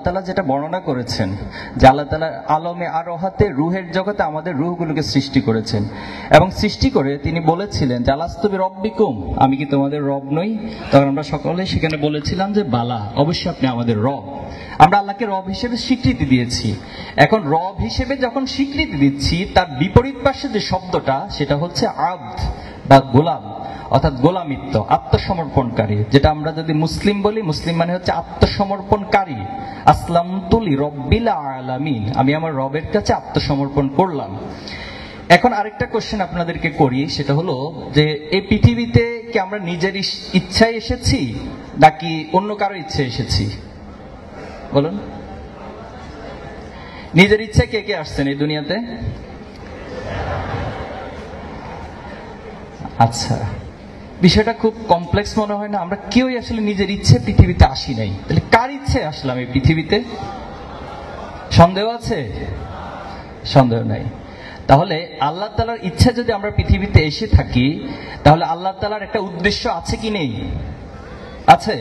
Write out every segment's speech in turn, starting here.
তাআলা যেটা বর্ণনা করেছেন যে আল্লাহ তাআলা আলমে আরোহাতে রুহের জগতে আমাদের রুহগুলোকে সৃষ্টি করেছেন এবং সৃষ্টি করে তিনি বলেছিলেন যে আলাস্তু বিরব্বিকুম, আমি কি তোমাদের রব নই? তখন আমরা সকলে সেখানে বলেছিলাম যে বালা, অবশ্যই আপনি আমাদের রব। আমরা আল্লাহকে রব হিসেবে স্বীকৃতি দিয়েছি। এখন রব হিসেবে যখন স্বীকৃতি দিচ্ছি, তার বিপরীত পাশে যে শব্দটা সেটা হচ্ছে আব্দ বা গোলাম, অর্থাৎ গোলামিত্ব, আত্মসমর্পণকারী। যেটা আমরা যদি মুসলিম বলি, মুসলিম মানে হচ্ছে আত্মসমর্পণকারী। আসলামতু লিরাব্বিল আলামিন, আমি আমার রবের কাছে আত্মসমর্পণ করলাম। এখন আরেকটা কোশ্চেন আপনাদেরকে করি, সেটা হলো যে এই পৃথিবীতে কি আমরা নিজের ইচ্ছায় এসেছি নাকি অন্য কারো ইচ্ছায় এসেছি? বলুন, নিজের ইচ্ছায় কে কে আসছেন এই দুনিয়াতে? আচ্ছা, বিষয়টা খুব কমপ্লেক্স মনে হয় না? আমরা কেউই আসলে নিজের ইচ্ছে পৃথিবীতে আসি নাই। তাহলে কার ইচ্ছে আসলাম এই পৃথিবীতে? সন্দেহ আছে? সন্দেহ নাই। তাহলে আল্লাহ তাআলার ইচ্ছা যদি আমরা পৃথিবীতে এসে থাকি, তাহলে আল্লাহ তাআলার একটা উদ্দেশ্য আছে কি নেই? আছে।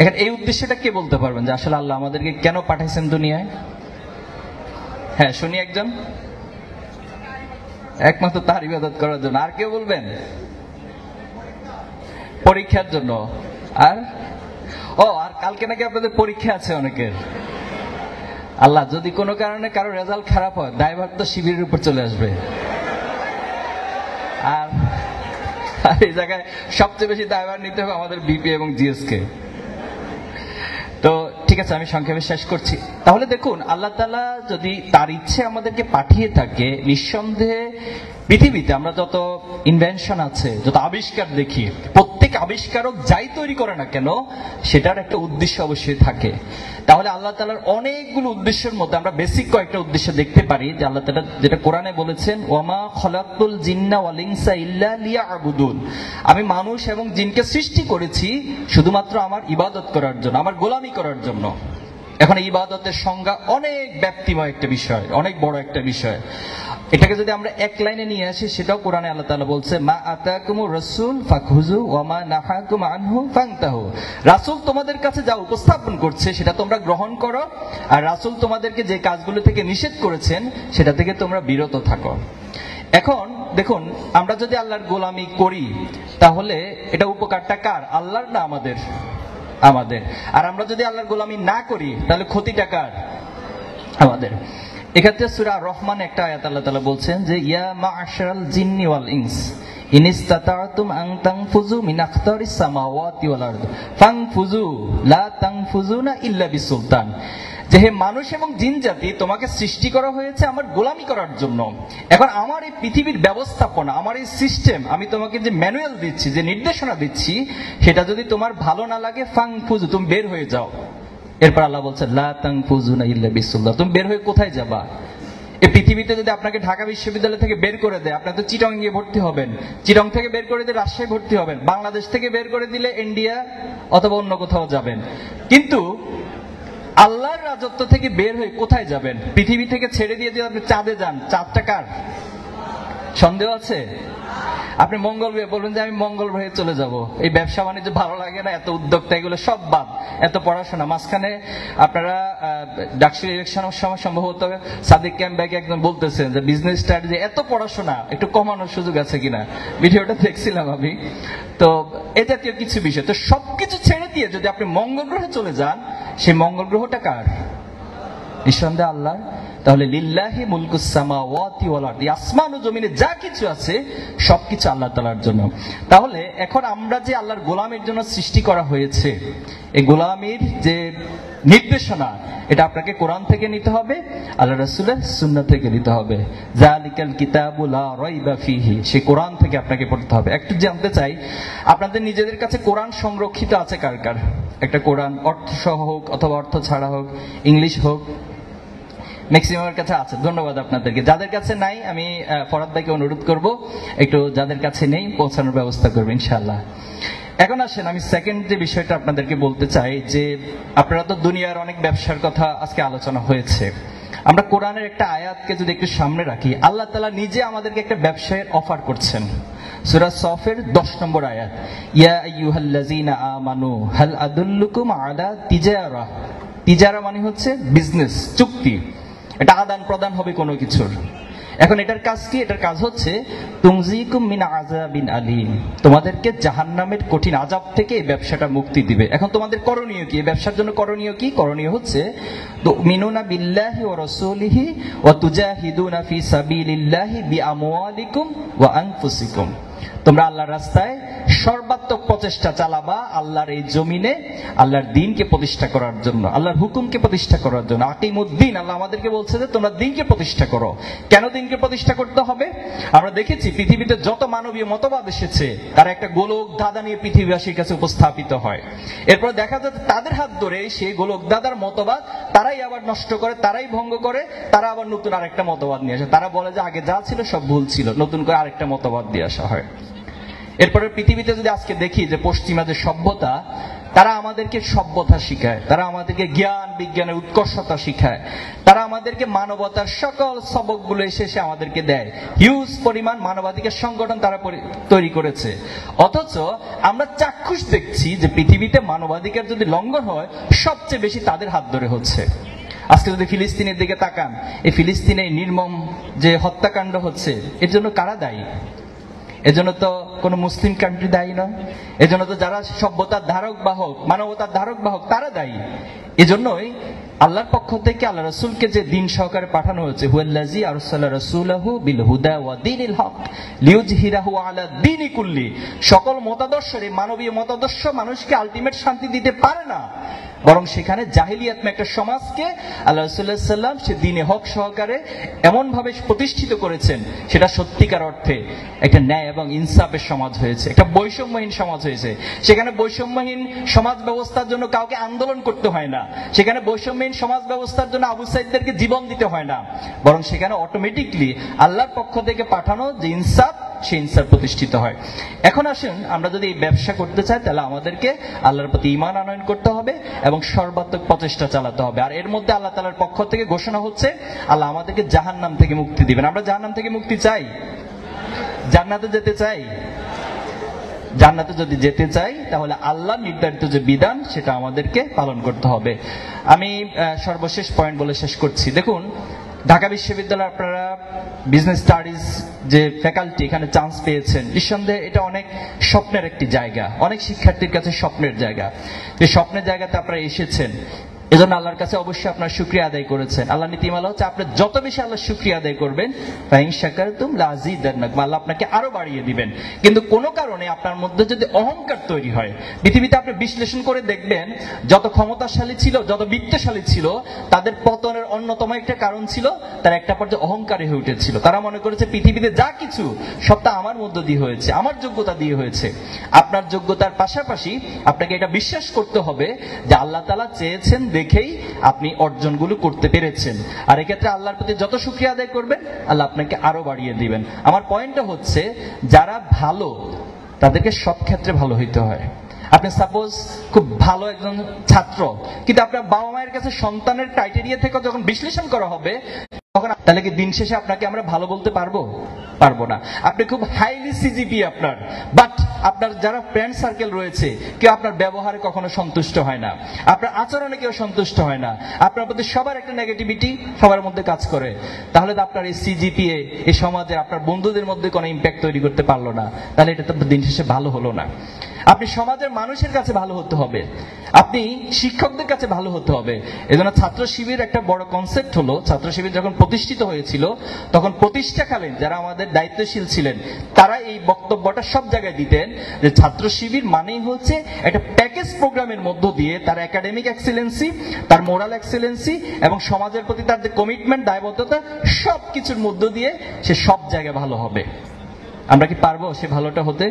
এখন এই উদ্দেশ্যটা কে বলতে পারবেন যে আসলে আল্লাহ আমাদেরকে কেন পাঠাইছেন দুনিয়ায়? হ্যাঁ, শুনি একজন। একমাত্র তার ইবাদত করার জন্য। আর কেউ বলবেন? পরীক্ষার জন্য। আর আর কালকে নাকি আপনাদের পরীক্ষা আছে অনেকের। আল্লাহ যদি কোনো কারণে কারো রেজাল্ট খারাপ হয়, দায়ভার তো শিবিরের উপর চলে আসবে। আর এই জায়গায় সবচেয়ে বেশি দায়ভার নিতে হবে আমাদের বিপি এবং জিএস কে। তো ঠিক আছে, আমি সংক্ষেপে শেষ করছি। তাহলে দেখুন, আল্লাহ তাআলা যদি তার ইচ্ছে আমাদেরকে পাঠিয়ে থাকে, নিঃসন্দেহে পৃথিবীতে আমরা যত ইনভেনশন আছে, যত আবিষ্কার দেখি, প্রত্যেক আবিষ্কারক যাই তৈরি করে না কেন, সেটার একটা উদ্দেশ্য অবশ্যই থাকে। তাহলে আল্লাহ তাআলার অনেকগুলো উদ্দেশ্যের মধ্যে আমরা বেসিক কয়েকটা উদ্দেশ্য দেখতে পারি যে আল্লাহ তাআলা যেটা কোরআনে বলেছেন, ওয়ামা খলাকতুল জিন্না ওয়াল ইনসা ইল্লা লিয়াবুদুন, আমি মানুষ এবং জিনকে সৃষ্টি করেছি শুধুমাত্র আমার ইবাদত করার জন্য, আমার গোলামি করার জন্য। এখন ইবাদতের সংজ্ঞা অনেক ব্যাপ্তিময় একটা বিষয়, অনেক বড় একটা বিষয়। এটাকে যদি আমরা এক লাইনে নিয়ে আসি, সেটাও কোরআনে আল্লাহ তাআলা বলছে, মা আতাকুমুর রাসূল ফাখুযু ওয়া মা নাহাকুম আনহু ফান্তাহু, রাসূল তোমাদের কাছে যা উপস্থাপন করছে সেটা তোমরা গ্রহণ করো, আর রাসূল তোমাদেরকে যে কাজগুলো থেকে নিষেধ করেছেন সেটা থেকে তোমরা বিরত থাকো। এখন দেখুন, আমরা যদি আল্লাহর গোলামি করি, তাহলে এটা উপকারটা কার? আল্লাহর না আমাদের? আমাদের। আর আমরা যদি আল্লাহর গোলামি না করি, তাহলে ক্ষতিটা কার? আমাদের। এক্ষেত্রে সূরা রহমান একটা আয়াত আল্লাহ তাআলা বলছেন যে ইয়া মা'আশারাল জিন্নি ওয়াল ইনস ইন ইসতাতা'তুম আন তানফুযু মিন আকতারিস সামাওয়াতি ওয়াল আরদ ফানফুযু লা তানফুযুনা ইল্লা বিসুলতান, যে হে মানুষ এবং জিন জাতি, তোমাকে সৃষ্টি করা হয়েছে আমার গোলামি করার জন্য। এখন আমার এই পৃথিবীর ব্যবস্থাপনা, আমার এই সিস্টেম, আমি তোমাকে যে ম্যানুয়াল দিচ্ছি, যে নির্দেশনা দিচ্ছি, সেটা যদি তোমার ভালো না লাগে, ফানফুযু, তুমি বের হয়ে যাও। এরপর আল্লাহ বলছে লা তানফুযুনা ইল্লা বিসুলতান, তুমি বের হয়ে কোথায় যাবা? এই পৃথিবীতে যদি আপনাকে ঢাকা বিশ্ববিদ্যালয় থেকে বের করে দেয়, আপনি তো চিটং গিয়ে ভর্তি হবেন, চিটং থেকে বের করে দিয়ে রাজশাহী ভর্তি হবেন, বাংলাদেশ থেকে বের করে দিলে ইন্ডিয়া অথবা অন্য কোথাও যাবেন। কিন্তু আল্লাহর রাজত্ব থেকে বের হয়ে কোথায় যাবেন? পৃথিবী থেকে ছেড়ে দিয়ে যদি আপনি চাঁদে যান, চাঁদটা কার? সন্দেহ আছে? আপনি মঙ্গল গ্রহে বলবেন যে আমি মঙ্গল গ্রহে চলে যাব, এই ব্যবসা বাণিজ্য ভালো লাগে না, এত উদ্যোক্তা, এগুলো সব বাদ, এত পড়াশোনা। মাঝখানে আপনারা ডাকসুর ইলেকশনের সময় সম্ভবত সাদিক ক্যাম্পব্যাকে একদম বলতেছেন যে বিজনেস স্ট্র্যাটেজি, এত পড়াশোনা একটু কমানোর সুযোগ আছে কিনা, ভিডিওটা দেখছিলাম আমি। তো এ জাতীয় কিছু বিষয়, তো সবকিছু ছেড়ে দিয়ে যদি আপনি মঙ্গল গ্রহে চলে যান, সেই মঙ্গল গ্রহটা কার? নিঃসন্দেহে আল্লাহর। তাহলে লিল্লাহি মুলকুস সামাওয়াতি ওয়াল আরদি, আসমান ও জমিনে যা কিছু আছে সবকিছু আল্লাহ তাআলার জন্য। তাহলে এখন আমরা যে আল্লাহর গোলামের জন্য সৃষ্টি করা হয়েছে, এই গোলামির যে নির্দেশনা, এটা আপনাকে কোরআন থেকে নিতে হবে, আল্লাহ রাসূলের সুন্নাহ থেকে নিতে হবে। যালিকাল কিতাবু লা রাইবা ফিহি, সেই কোরআন থেকে আপনাকে পড়তে হবে। একটু জানতে চাই, আপনাদের নিজেদের কাছে কোরআন সংরক্ষিত আছে কার কার? একটা কোরআন অর্থ সহ হোক অথবা অর্থ ছাড়া হোক, ইংলিশ হোক, ম্যাক্সিমামের কাছে আছে। ধন্যবাদ আপনাদেরকে। যাদের কাছে নাই, আমি ফরাদ ভাইকে অনুরোধ করব একটু যাদের কাছে নেই পৌঁছানোর ব্যবস্থা করবে ইনশাআল্লাহ। এখন আসেন, আমি সেকেন্ড যে বিষয়টা আপনাদেরকে বলতে চাই, যে আপনারা তো দুনিয়ার অনেক ব্যবসার কথা আজকে আলোচনা হয়েছে। আমরা কোরআনের একটা আয়াতকে যদি একটু সামনে রাখি, আল্লাহ তাআলা নিজে আমাদেরকে একটা ব্যবসায়ের অফার করছেন। সূরা সফের 10 নম্বর আয়াত, ইয়া আইয়ুহাল্লাযীনা আমানু হাল আদুল্লুকুম আলা তিজারা তিজারা মানে হচ্ছে বিজনেস, চুক্তি, এটা আদান প্রদান হবে কোনো কিছুর। এখন এটার কাজ কি? এটার কাজ হচ্ছে তুমজিকুম মিন আযাবিন আলীম, তোমাদেরকে জাহান্নামের কঠিন আযাব থেকে এই ব্যবসাটা মুক্তি দিবে। এখন তোমাদের করণীয় কি? এই ব্যবসার জন্য করণীয় কি? করণীয় হচ্ছে তুমিনুনা বিল্লাহি ওয়া রাসূলিহি ওয়া তুজাহিদুনা ফি সাবিলিল্লাহি বিআমওয়ালিকুম ওয়া আনফুসিকুম। তোমরা আল্লাহর রাস্তায় সর্বাত্মক প্রচেষ্টা চালাবা, আল্লাহর এই জমিনে আল্লাহর দ্বীনকে প্রতিষ্ঠা করার জন্য, আল্লাহর হুকুমকে প্রতিষ্ঠা করার জন্য। আকিমুদ্দিন, আল্লাহ আমাদেরকে বলছে যে তোমরা দ্বীনকে প্রতিষ্ঠা করো। কেন দ্বীনকে প্রতিষ্ঠা করতে হবে? আমরা দেখেছি পৃথিবীতে যত মানবীয় মতবাদ এসেছে তারা একটা গোলক ধাঁধা নিয়ে পৃথিবীবাসীর কাছে উপস্থাপিত হয়। এরপর দেখা যায় তাদের হাত ধরে সেই গোলক ধাঁধার মতবাদ তারাই আবার নষ্ট করে, তারাই ভঙ্গ করে, তারা আবার নতুন আরেকটা মতবাদ নিয়ে আসে। তারা বলে যে আগে যা ছিল সব ভুল ছিল, নতুন করে আরেকটা মতবাদ দিয়ে আসা হয়। এরপরে পৃথিবীতে যদি আজকে দেখি যে পশ্চিমা যে সভ্যতা, তারা আমাদেরকে সভ্যতা শিখায়, তারা আমাদেরকে জ্ঞান বিজ্ঞানের উৎকর্ষতা শিখায়, তারা আমাদেরকে মানবতার সকল সবকগুলো এসে আমাদেরকে দেয়। হিউজ পরিমাণ মানবাধিকার সংগঠন তারা তৈরি করেছে। অথচ আমরা চাক্ষুষ দেখছি যে পৃথিবীতে মানবাধিকার যদি লঙ্ঘন হয় সবচেয়ে বেশি তাদের হাত ধরে হচ্ছে। আজকে যদি ফিলিস্তিনের দিকে তাকান, এই ফিলিস্তিনে নির্মম যে হত্যাকাণ্ড হচ্ছে, এর জন্য কারা দায়ী? এজন্য তো কোনো মুসলিম কান্ট্রি দায়ী নয়, এজন্য তো যারা সভ্যতার ধারক বাহক, মানবতার ধারক বাহক, তারা দায়ী। এজন্যই আল্লাহর পক্ষ থেকে আল্লাহ রাসূলকে যে দিন সহকারে পাঠানো হয়েছে, হুয়াল্লাযী আরসালা রাসূলাহু বিল হুদা ওয়া দীনিল হক লিইয়ুযহিরাহু আলা দীনি কুল্লি। সকল মতাদর্শের, মানবীয় মতাদর্শ মানুষকে আলটিমেট শান্তি দিতে পারে না, বরং সেখানে জাহিলিয়াত একটা সমাজকে আল্লাহ রাসূলুল্লাহ সাল্লাল্লাহু আলাইহি ওয়াসাল্লাম সে দ্বীনে হক সহকারে এমন ভাবে প্রতিষ্ঠিত করেছেন, সেটা সত্যিকার অর্থে একটা ন্যায় এবং ইনসাফের সমাজ হয়েছে, একটা বৈষম্যহীন সমাজ হয়েছে। সেখানে বৈষম্যহীন সমাজ ব্যবস্থার জন্য কাউকে আন্দোলন করতে হয় না, সেখানে বৈষম্যহীন সমাজ ব্যবস্থার জন্য আবু সাইদদেরকে জীবন দিতে হয় না, বরং সেখানে অটোমেটিকলি আল্লাহর পক্ষ থেকে পাঠানো যে ইনসাফ, সেই ইনসাফ প্রতিষ্ঠিত হয়। এখন আসেন, আমরা যদি এই ব্যবসা করতে চাই তাহলে আমাদেরকে আল্লাহর প্রতি ঈমান আনয়ন করতে হবে এবং সর্বাত্মক প্রচেষ্টা চালাতে হবে। আর এর মধ্যে আল্লাহ তাআলার পক্ষ থেকে ঘোষণা হচ্ছে আল্লাহ আমাদেরকে জাহান্নাম থেকে মুক্তি দিবেন। আমরা জাহান্নাম থেকে মুক্তি চাই? জান্নাতে যেতে চাই? জান্নাতে যদি যেতে চাই তাহলে আল্লাহ নির্ধারিত যে বিধান সেটা আমাদেরকে পালন করতে হবে। আমি সর্বশেষ পয়েন্ট বলে শেষ করছি। দেখুন, ঢাকা বিশ্ববিদ্যালয়ে আপনারা বিজনেস স্টাডিজ যে ফ্যাকাল্টি এখানে চান্স পেয়েছেন, নিঃসন্দেহে এটা অনেক স্বপ্নের একটি জায়গা, অনেক শিক্ষার্থীর কাছে স্বপ্নের জায়গা। যে স্বপ্নের জায়গাতে আপনারা এসেছেন, এজন্য আল্লাহর কাছে অবশ্যই আপনার শুকরিয়া আদায় করেছেন। আল্লাহ নীতিমালা হচ্ছে আপনি যত বেশি আল্লাহর শুকরিয়া আদায় করবেন, ফাইন শাকারতুম লাযিদান্নাকুম, আল্লাহ আপনাকে আরো বাড়িয়ে দিবেন। কিন্তু কোনো কারণে আপনার মধ্যে যদি অহংকার তৈরি হয়, পৃথিবীতে আপনি বিশ্লেষণ করে দেখবেন যত ক্ষমতাশালী ছিল, যত বিত্তশালী ছিল, তাদের পতনের অন্যতম একটা কারণ ছিল তারা একটা পর্যায়ে অহংকারী হয়ে উঠেছিল। তারা মনে করেছে পৃথিবীতে যা কিছু সবটা আমার মধ্য দিয়ে হয়েছে, আমার যোগ্যতা দিয়ে হয়েছে। আপনার যোগ্যতার পাশাপাশি আপনাকে এটা বিশ্বাস করতে হবে যে আল্লাহ তাআলা চেয়েছেন দেখেই আপনি অর্জনগুলো করতে পেরেছেন। আর এক্ষেত্রে আল্লাহর প্রতি যত শুকরিয়া আদায় করবেন, আল্লাহ আপনাকে আরো বাড়িয়ে দিবেন। আমার পয়েন্টটা হচ্ছে, যারা ভালো তাদেরকে সব ক্ষেত্রে ভালো হইতে হয়। আপনি সাপোজ খুব ভালো একজন ছাত্র, কিন্তু আপনার বাবা মায়ের কাছে সন্তানের ক্রাইটেরিয়া থেকে যখন বিশ্লেষণ করা হবে, তখন তাহলে কি দিন শেষে আপনাকে আমরা ভালো বলতে পারবো? পারবো না। আপনি খুব হাইলি সিজিপি আপনার, বাট আপনার যারা ফ্রেন্ড সার্কেল রয়েছে কেউ আপনার ব্যবহারে কখনো সন্তুষ্ট হয় না, আপনার আচরণে কেউ সন্তুষ্ট হয় না, আপনার প্রতি সবার একটা নেগেটিভিটি সবার মধ্যে কাজ করে, তাহলে তো আপনার এই সিজিপিএ এই সমাজে আপনার বন্ধুদের মধ্যে কোনো ইম্প্যাক্ট তৈরি করতে পারলো না, তাহলে এটা তো দিন শেষে ভালো হলো না। আপনি সমাজের মানুষের কাছে ভালো হতে হবে, আপনি শিক্ষকদের কাছে ভালো হতে হবে। এজন্য ছাত্র শিবির একটা বড় কনসেপ্ট হলো, ছাত্র শিবির যখন প্রতিষ্ঠিত হয়েছিল তখন প্রতিষ্ঠাকালীন যারা আমাদের দায়িত্বশীল ছিলেন তারা এই বক্তব্যটা সব জায়গায় দিতেন যে ছাত্র শিবির মানেই হচ্ছে একটা প্যাকেজ প্রোগ্রামের মধ্য দিয়ে তার একাডেমিক এক্সেলেন্সি, তার মোরাল এক্সেলেন্সি এবং সমাজের প্রতি তার যে কমিটমেন্ট, দায়বদ্ধতা, সব কিছুর মধ্য দিয়ে সে সব জায়গায় ভালো হবে। আমরা কি পারবো সে ভালোটা হতে?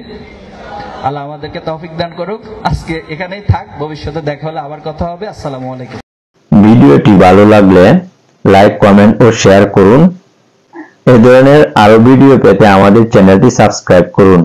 আল্লাহ আমাদেরকে তৌফিক দান করুক। আজকে এখানেই থাক, ভবিষ্যতে দেখা হলে আবার কথা হবে। আসসালামু আলাইকুম। ভিডিওটি ভালো লাগলে লাইক, কমেন্ট ও শেয়ার করুন। এই ধরনের আরো ভিডিও পেতে আমাদের চ্যানেলটি সাবস্ক্রাইব করুন।